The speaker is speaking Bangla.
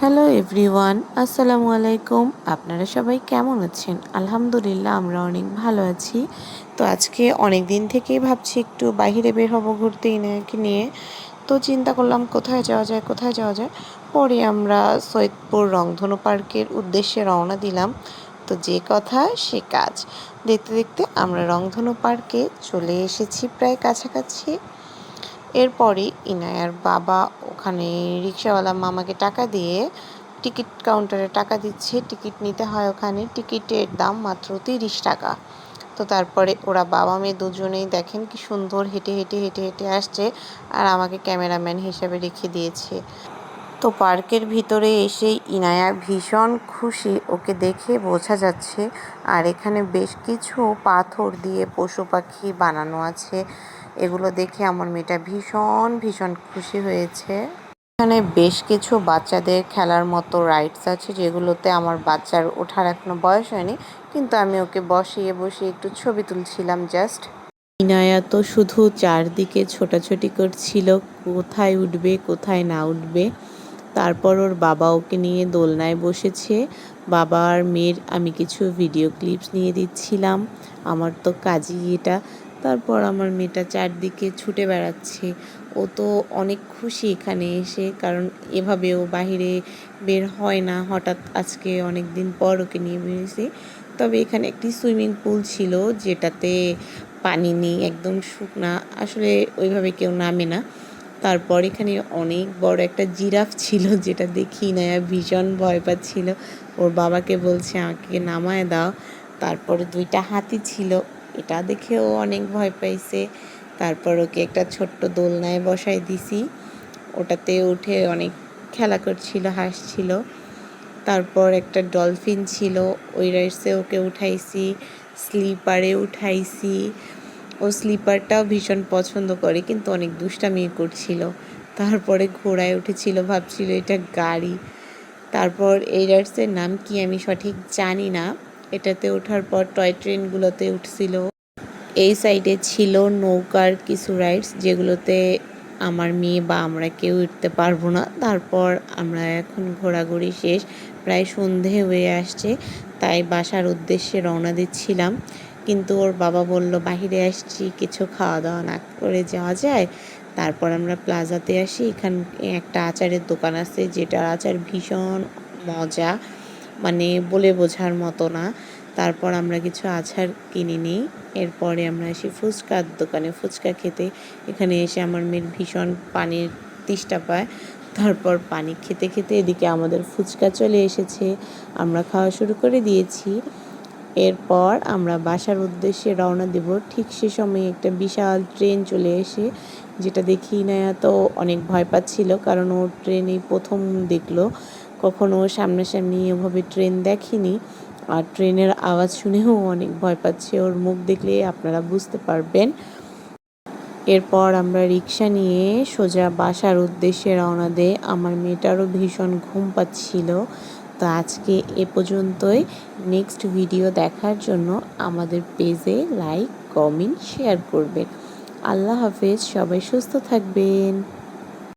হ্যালো এভরিওয়ান, আসসালামু আলাইকুম। আপনারা সবাই কেমন আছেন? আলহামদুলিল্লাহ আমরা অনেক ভালো আছি। তো আজকে অনেক দিন থেকেই ভাবছি একটু বাইরে বের হব ঘুরতে ইনায়াকে নিয়ে। তো চিন্তা করলাম কোথায় যাওয়া যায় কোথায় যাওয়া যায়। পরে আমরা সৈয়দপুর রংধনু পার্কের উদ্দেশ্যে রওনা দিলাম। তো যে কথা সে কাজ, দেখতে দেখতে আমরা রংধনু পার্কে চলে এসেছি প্রায় কাছাকাছি। এরপরই ইনায়ার বাবা ওখানে রিক্সাওয়ালা মামাকে টাকা দিয়ে টিকিট কাউন্টারে টাকা দিচ্ছে। টিকিট নিতে হয় ওখানে, টিকিটের দাম মাত্র 30 টাকা। তো তারপরে ওরা বাবা মেয়ে দুজনেই দেখেন কি সুন্দর হেঁটে হেঁটে হেঁটে হেঁটে আসছে, আর আমাকে ক্যামেরাম্যান হিসাবে রেখে দিয়েছে। তো পার্কের ভিতরে এসেই ইনায়া ভীষণ খুশি, ওকে দেখে বোঝা যাচ্ছে। আর এখানে বেশ কিছু পাথর দিয়ে পশু পাখি বানানো আছে, এগুলো দেখে আমার মেয়েটা ভীষণ ভীষণ খুশি হয়েছে। এখানে বেশ কিছু বাচ্চাদের খেলার মতো রাইডস আছে, যেগুলোতে আমার বাচ্চার ওঠার এখনো বয়স হয়নি, কিন্তু আমি ওকে বসিয়ে বসিয়ে একটু ছবি তুলছিলাম জাস্ট। ইনায়া তো শুধু চারদিকে ছোটাছুটি করছিল, কোথায় উঠবে কোথায় না উঠবে। তারপর ওর বাবা ওকে নিয়ে দোলনায় বসেছে। বাবা আর মেয়ের আমি কিছু ভিডিও ক্লিপস নিয়ে দিচ্ছিলাম, আমার তো কাজই এটা। তারপর আমার মেয়েটা চারদিকে ছুটে বেড়াচ্ছে। ও তো অনেক খুশি এখানে এসে, কারণ এভাবেও বাহিরে বের হয় না। হঠাৎ আজকে অনেক দিন পর ওকে নিয়ে বেরিয়েছি। তবে এখানে একটি সুইমিং পুল ছিল, যেটাতে পানি নেই, একদম শুকনা, আসলে ওইভাবে কেউ নামে না। তারপর এখানে অনেক বড় একটা জিরাফ ছিল, যেটা দেখি ইনায়া ভীষণ ভয় পাচ্ছিল। ওর বাবাকে বলছে আমাকে নামায় দাও। তারপরে দুইটা হাতি ছিল, এটা দেখেও অনেক ভয় পাইছে। তারপর ওকে একটা ছোট্ট দোলনায় বসাই দিছি, ওটাতে উঠে অনেক খেলা করছিল, হাসছিল। তারপর একটা ডলফিন ছিল, ওই রাইডসে ওকে উঠাইছি। স্লিপারে উঠাইছি, ও স্লিপারটাও ভীষণ পছন্দ করে, কিন্তু অনেক দুষ্টামি করছিল। তারপরে ঘোড়ায় উঠেছিল, ভাবছিল এটা গাড়ি। তারপর এই রাইডসের নাম কি আমি সঠিক জানি না। এটাতে ওঠার পর টয় ট্রেনগুলোতে উঠছিল। এই সাইডে ছিল নৌকার কিছু রাইডস, যেগুলোতে আমার মেয়ে বা আমরা কেউ উঠতে পারবো না। তারপর আমরা এখন ঘোরাঘুরি শেষ, প্রায় সন্ধে হয়ে আসছে, তাই বাসার উদ্দেশ্যে রওনা দিচ্ছিলাম। কিন্তু ওর বাবা বলল বাহিরে আসছি, কিছু খাওয়া দাওয়া না করে যাওয়া যায়। তারপর আমরা প্লাজাতে আসি, এখানে একটা আচারের দোকান আছে, যেটার আচার ভীষণ মজা, মানে বলে বোঝার মতো না। তারপর আমরা কিছু আচার কিনে নিই। এরপরে আমরা আসি ফুচকার দোকানে ফুচকা খেতে। এখানে এসে আমার মেয়ের ভীষণ পানির তেষ্টা পায়। তারপর পানি খেতে খেতে এদিকে আমাদের ফুচকা চলে এসেছে, আমরা খাওয়া শুরু করে দিয়েছি। এরপর আমরা বাসার উদ্দেশ্যে রওনা দেব। ঠিক সে সময়ে একটা বিশাল ট্রেন চলে এসে, যেটা দেখি না তো অনেক ভয় পাচ্ছিল, কারণ ও ট্রেনেই প্রথম দেখলো, কখনো সামনাসামনি এভাবে ট্রেন দেখেনি। আর ট্রেনের আওয়াজ শুনেও অনেক ভয় পাচ্ছে, ওর মুখ দেখলে আপনারা বুঝতে পারবেন। এরপর আমরা রিক্সা নিয়ে সোজা বাসার উদ্দেশ্যে রওনা দেই। আমার মেয়েটারও ভীষণ ঘুম পাচ্ছিল। তো আজকে এ পর্যন্তই। নেক্সট ভিডিও দেখার জন্য আমাদের পেজে লাইক, কমেন্ট, শেয়ার করবেন। আল্লাহ হাফেজ, সবাই সুস্থ থাকবেন।